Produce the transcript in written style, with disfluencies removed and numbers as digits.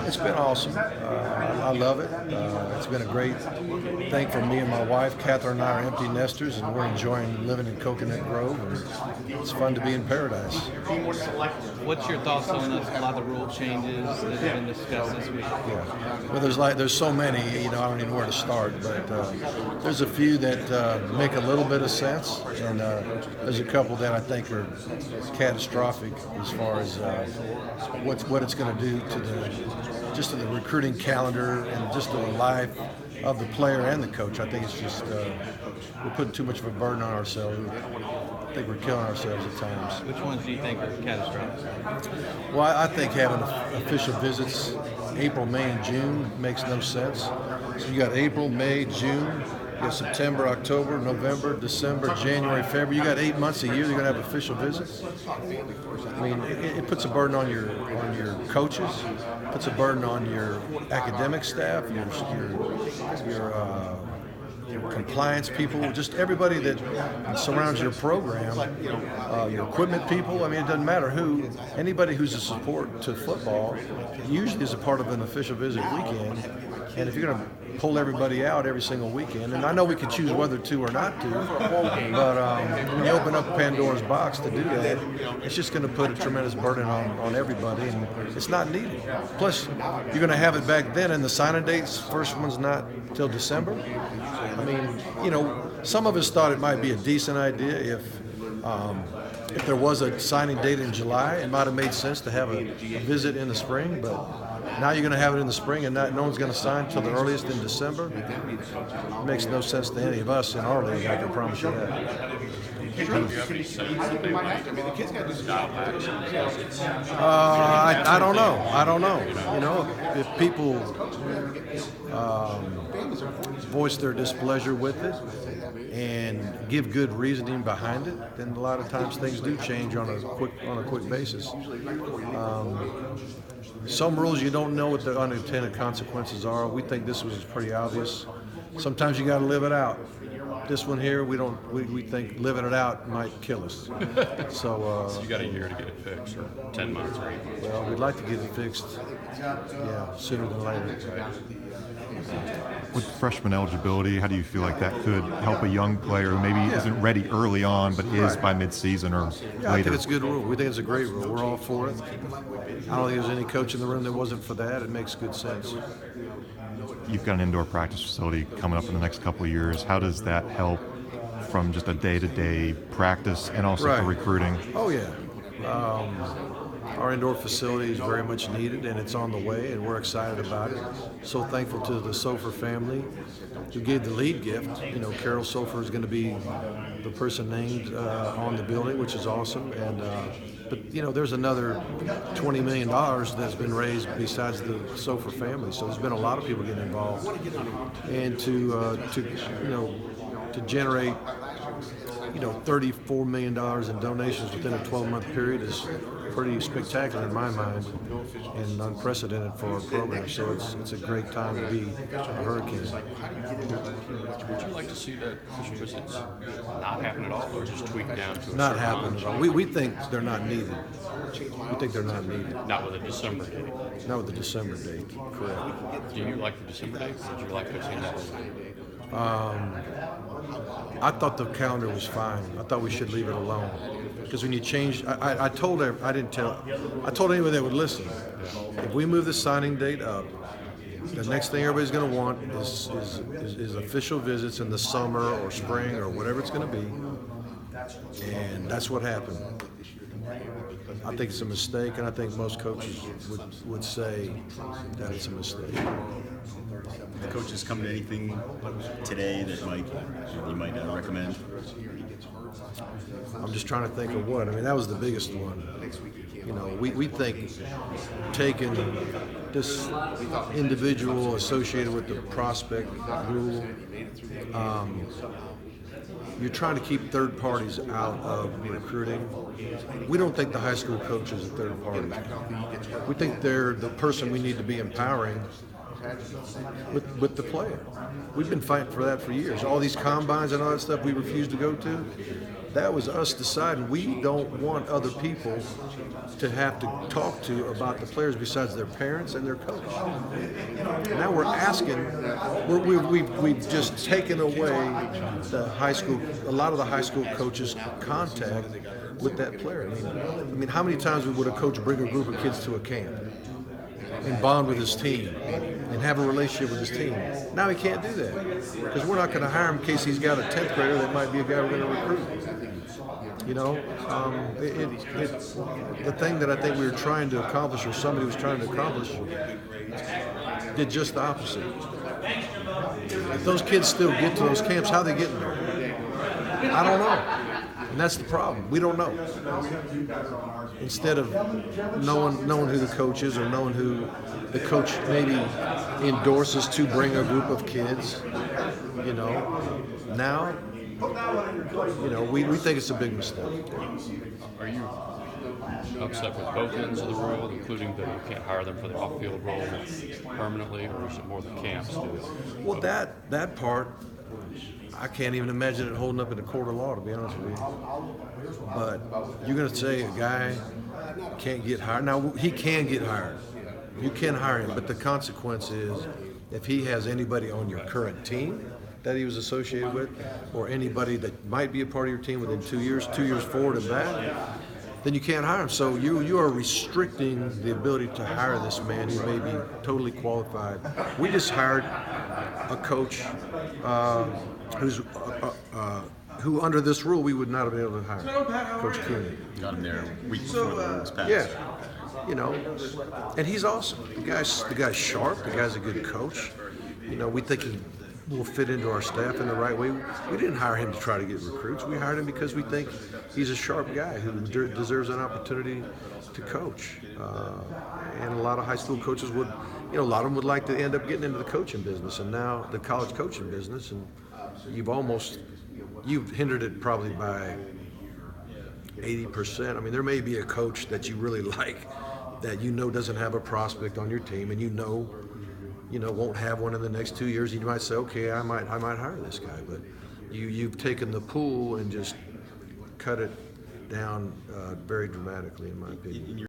It's been awesome. I love it. It's been a great thing for me and my wife. Catherine and I are empty nesters, and we're enjoying living in Coconut Grove. And it's fun to be in paradise. What's your thoughts on a lot of the rule changes that have been discussed this week? Yeah. Well, there's so many. I don't even know where to start, but there's a few that make a little bit of sense, and there's a couple that I think are catastrophic as far as what it's going to do to the recruiting calendar and just to the life of the player and the coach. I think it's just we're putting too much of a burden on ourselves. I think we're killing ourselves at times. Which ones do you think are catastrophic? Well, I think having official visits April, May, and June makes no sense. So you got April, May, June, you got September, October, November, December, January, February. You got 8 months a year you're going to have official visits. I mean, it puts a burden on your coaches, puts a burden on your academic staff, your compliance people, just everybody that surrounds your program, your equipment people. I mean, it doesn't matter who. Anybody who's a support to football usually is a part of an official visit weekend. And if you're going to pull everybody out every single weekend, and I know we can choose whether to or not to, but when you open up Pandora's box to do that, it's just going to put a tremendous burden on everybody, and it's not needed. Plus, you're going to have it back then, and the signing dates, first one's not till December. I mean, some of us thought it might be a decent idea if there was a signing date in July. It might have made sense to have a visit in the spring, but now you're going to have it in the spring, and no one's going to sign until the earliest in December. It makes no sense to any of us in our league, I can promise you that. I don't know. If people voice their displeasure with it and give good reasoning behind it, then a lot of times things do change on a quick basis. Some rules you don't know what the unintended consequences are. We think this was pretty obvious. Sometimes you got to live it out. This one here, we think living it out might kill us. So you got a year to get it fixed, or 10 months, or 8 months. Well, we'd like to get it fixed, sooner than later. With freshman eligibility, how do you feel like that could help a young player who maybe isn't ready early on, but is by mid-season or later? I think it's a good rule. We think it's a great rule. We're all for it. I don't think there's any coach in the room that wasn't for that. It makes good sense. You've got an indoor practice facility coming up in the next couple of years. How does that help from just a day-to-day practice and also for recruiting? Oh, yeah. Our indoor facility is very much needed, and it's on the way, and we're excited about it. So thankful to the Sofer family who gave the lead gift. Carol Sofer is going to be the person named on the building, which is awesome. And but there's another $20 million that's been raised besides the Sofer family. So there's been a lot of people getting involved, and to generate $34 million in donations within a 12-month period is pretty spectacular in my mind and unprecedented for our program. So it's a great time to be a Hurricane. Would you like to see that official visits not happen at all, or just tweak down to not happen at all? We think they're not needed. We think they're not needed. Not with a December date. Not with the December date, correct. Do you like the December date? Would you like to see that? I thought the calendar was fine. I thought we should leave it alone. Because when you change, I told anybody that would listen. If we move the signing date up, the next thing everybody's going to want is official visits in the summer or spring or whatever it's going to be. And that's what happened. I think it's a mistake, and I think most coaches would say that it's a mistake. The coaches come to anything today that you might recommend? I'm just trying to think of what. I mean, that was the biggest one. We think taking this individual associated with the prospect rule, you're trying to keep third parties out of recruiting. We don't think the high school coach is a third party. We think they're the person we need to be empowering with the player. We've been fighting for that for years. All these combines and all that stuff we refused to go to, that was us deciding we don't want other people to have to talk to about the players besides their parents and their coach. Now we're asking, we've just taken away the high school, a lot of the high school coaches' contact with that player. I mean, how many times would a coach bring a group of kids to a camp and bond with his team and have a relationship with his team? Now he can't do that because we're not going to hire him in case he's got a 10th grader that might be a guy we're going to recruit. You know, the thing that I think we were trying to accomplish, or somebody was trying to accomplish, did just the opposite. If those kids still get to those camps, how are they getting there? I don't know. And that's the problem. We don't know. Instead of knowing who the coach is, or knowing who the coach maybe endorses to bring a group of kids, you know, now, you know, we think it's a big mistake. Are you upset with both ends of the rule, including that you can't hire them for the off-field role permanently, or is it more the camps do it? Well, that part, I can't even imagine it holding up in a court of law, to be honest with you. But you're going to say a guy can't get hired. Now, he can get hired. You can hire him, but the consequence is if he has anybody on your current team that he was associated with, or anybody that might be a part of your team within 2 years forward and back, then you can't hire him. So you are restricting the ability to hire this man who may be totally qualified. We just hired a coach who under this rule we would not have been able to hire, Coach Cooney. Got him there a week before the rule was passed. Yeah, you know, and he's awesome. The guy's sharp. The guy's a good coach. You know, we think he will fit into our staff in the right way. We didn't hire him to try to get recruits. We hired him because we think he's a sharp guy who deserves an opportunity to coach. And a lot of high school coaches would, you know, a lot of them would like to end up getting into the coaching business, and now the college coaching business, and you've hindered it probably by 80%. I mean, there may be a coach that you really like that you know doesn't have a prospect on your team, and you know won't have one in the next 2 years. You might say, okay, I might hire this guy, but you've taken the pool and just cut it down very dramatically, in my opinion.